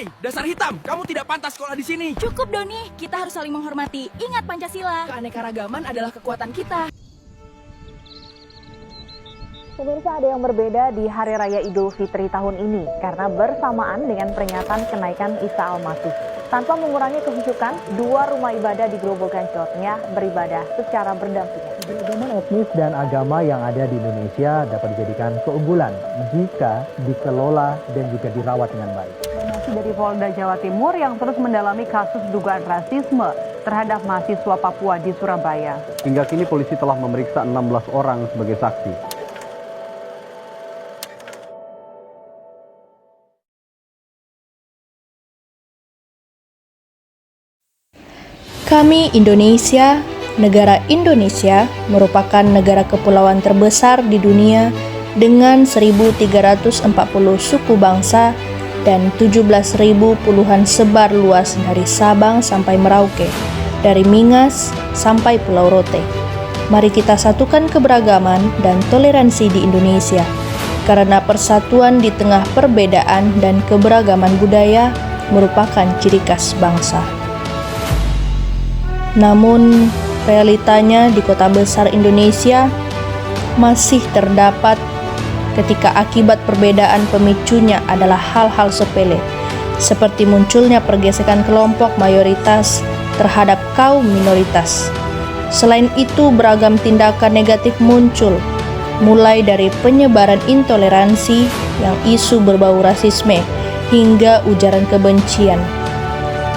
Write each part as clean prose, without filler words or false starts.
Hei, dasar hitam, kamu tidak pantas sekolah di sini. Cukup Doni, kita harus saling menghormati. Ingat Pancasila. Keanekaragaman adalah kekuatan kita. Pemirsa, ada yang berbeda di Hari Raya Idul Fitri tahun ini karena bersamaan dengan peringatan kenaikan Isa Al-Masih. Tanpa mengurangi kehusukan, dua rumah ibadah di Grobogan, Jawa Tengah beribadah secara berdampingan. Keragaman etnis dan agama yang ada di Indonesia dapat dijadikan keunggulan jika dikelola dan juga dirawat dengan baik. Informasi dari Polda Jawa Timur yang terus mendalami kasus dugaan rasisme terhadap mahasiswa Papua di Surabaya. Hingga kini polisi telah memeriksa 16 orang sebagai saksi. Kami Indonesia, negara Indonesia merupakan negara kepulauan terbesar di dunia dengan 1.340 suku bangsa dan 17.000 puluhan sebar luas dari Sabang sampai Merauke, dari Mingas sampai Pulau Rote. Mari kita satukan keberagaman dan toleransi di Indonesia, karena persatuan di tengah perbedaan dan keberagaman budaya merupakan ciri khas bangsa. Namun, realitanya di kota besar Indonesia masih terdapat ketika akibat perbedaan pemicunya adalah hal-hal sepele, seperti munculnya pergesekan kelompok mayoritas terhadap kaum minoritas. Selain itu, beragam tindakan negatif muncul, mulai dari penyebaran intoleransi yang isu berbau rasisme hingga ujaran kebencian.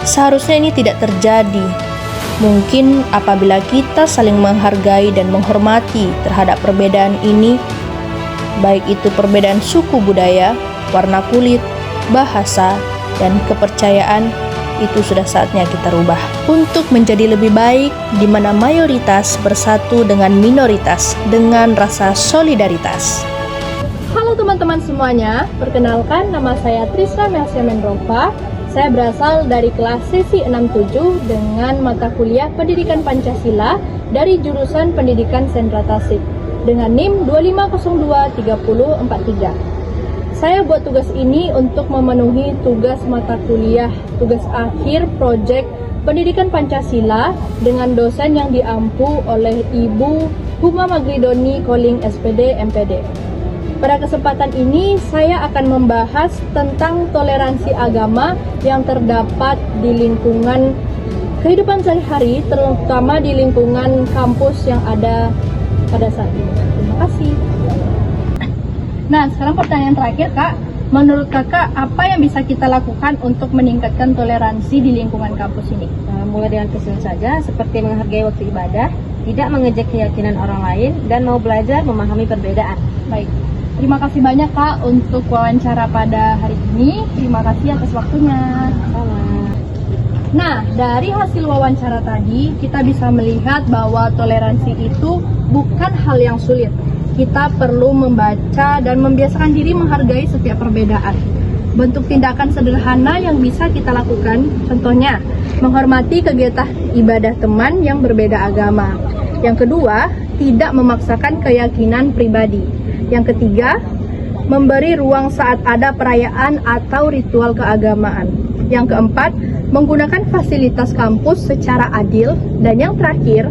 Seharusnya ini tidak terjadi. Mungkin apabila kita saling menghargai dan menghormati terhadap perbedaan ini, baik itu perbedaan suku budaya, warna kulit, bahasa, dan kepercayaan, itu sudah saatnya kita rubah untuk menjadi lebih baik, di mana mayoritas bersatu dengan minoritas dengan rasa solidaritas. Halo teman-teman semuanya, perkenalkan nama saya Trisra Melsia Mendrova. Saya berasal dari kelas sesi 67 dengan mata kuliah Pendidikan Pancasila dari jurusan Pendidikan Sentra Tasik dengan NIM 25023043. Saya buat tugas ini untuk memenuhi tugas mata kuliah, tugas akhir proyek Pendidikan Pancasila dengan dosen yang diampu oleh Ibu Huma Magridoni Koling SPD MPD. Pada kesempatan ini saya akan membahas tentang toleransi agama yang terdapat di lingkungan kehidupan sehari-hari, terutama di lingkungan kampus yang ada pada saat ini. Terima kasih. Nah, sekarang pertanyaan terakhir, Kak. Menurut Kakak, apa yang bisa kita lakukan untuk meningkatkan toleransi di lingkungan kampus ini? Mulai dengan kecil saja, seperti menghargai waktu ibadah, tidak mengejek keyakinan orang lain, dan mau belajar memahami perbedaan. Baik. Terima kasih banyak Kak untuk wawancara pada hari ini. Terima kasih atas waktunya. Nah, dari hasil wawancara tadi kita bisa melihat bahwa toleransi itu bukan hal yang sulit. Kita perlu membaca dan membiasakan diri menghargai setiap perbedaan. Bentuk tindakan sederhana yang bisa kita lakukan, contohnya menghormati kegiatan ibadah teman yang berbeda agama. Yang kedua, tidak memaksakan keyakinan pribadi. Yang ketiga, memberi ruang saat ada perayaan atau ritual keagamaan. Yang keempat, menggunakan fasilitas kampus secara adil. Dan yang terakhir,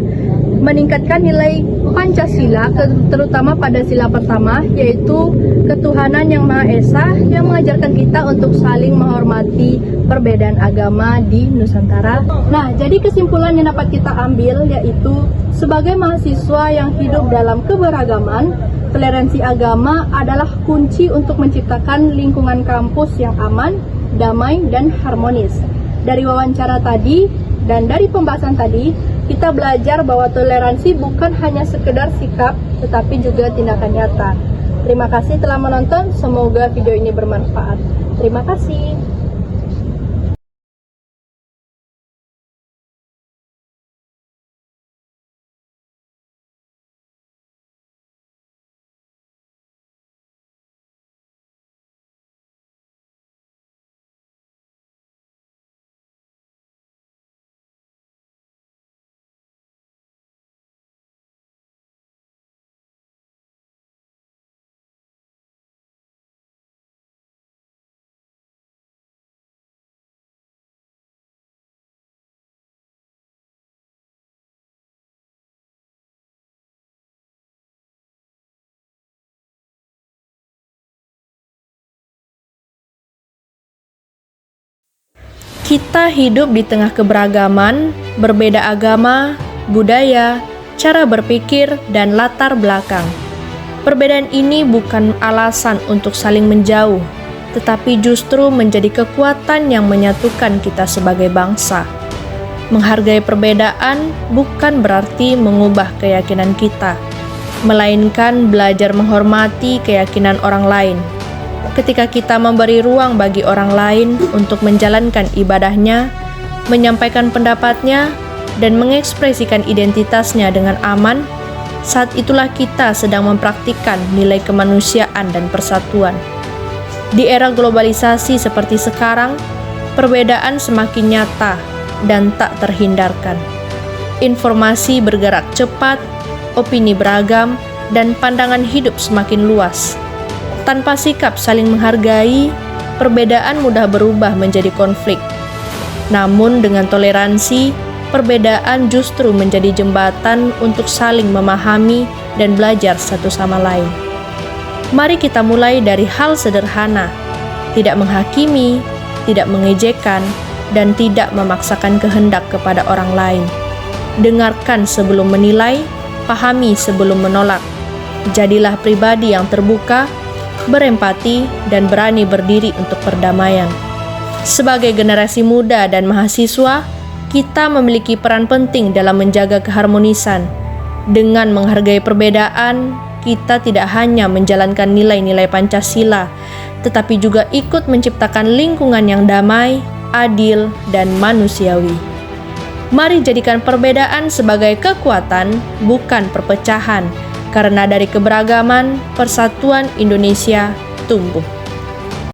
meningkatkan nilai Pancasila, terutama pada sila pertama, yaitu ketuhanan yang Maha Esa, yang mengajarkan kita untuk saling menghormati perbedaan agama di Nusantara. Nah, jadi kesimpulan yang dapat kita ambil yaitu sebagai mahasiswa yang hidup dalam keberagaman, toleransi agama adalah kunci untuk menciptakan lingkungan kampus yang aman, damai, dan harmonis. Dari wawancara tadi dan dari pembahasan tadi, kita belajar bahwa toleransi bukan hanya sekedar sikap, tetapi juga tindakan nyata. Terima kasih telah menonton, semoga video ini bermanfaat. Terima kasih. Kita hidup di tengah keberagaman, berbeda agama, budaya, cara berpikir, dan latar belakang. Perbedaan ini bukan alasan untuk saling menjauh, tetapi justru menjadi kekuatan yang menyatukan kita sebagai bangsa. Menghargai perbedaan bukan berarti mengubah keyakinan kita, melainkan belajar menghormati keyakinan orang lain. Ketika kita memberi ruang bagi orang lain untuk menjalankan ibadahnya, menyampaikan pendapatnya, dan mengekspresikan identitasnya dengan aman, saat itulah kita sedang mempraktikkan nilai kemanusiaan dan persatuan. Di era globalisasi seperti sekarang, perbedaan semakin nyata dan tak terhindarkan. Informasi bergerak cepat, opini beragam, dan pandangan hidup semakin luas. Tanpa sikap saling menghargai, perbedaan mudah berubah menjadi konflik. Namun dengan toleransi, perbedaan justru menjadi jembatan untuk saling memahami dan belajar satu sama lain. Mari kita mulai dari hal sederhana, tidak menghakimi, tidak mengejekkan, dan tidak memaksakan kehendak kepada orang lain. Dengarkan sebelum menilai, pahami sebelum menolak. Jadilah pribadi yang terbuka, berempati, dan berani berdiri untuk perdamaian. Sebagai generasi muda dan mahasiswa, kita memiliki peran penting dalam menjaga keharmonisan. Dengan menghargai perbedaan, kita tidak hanya menjalankan nilai-nilai Pancasila, tetapi juga ikut menciptakan lingkungan yang damai, adil, dan manusiawi. Mari jadikan perbedaan sebagai kekuatan, bukan perpecahan, karena dari keberagaman, persatuan Indonesia tumbuh.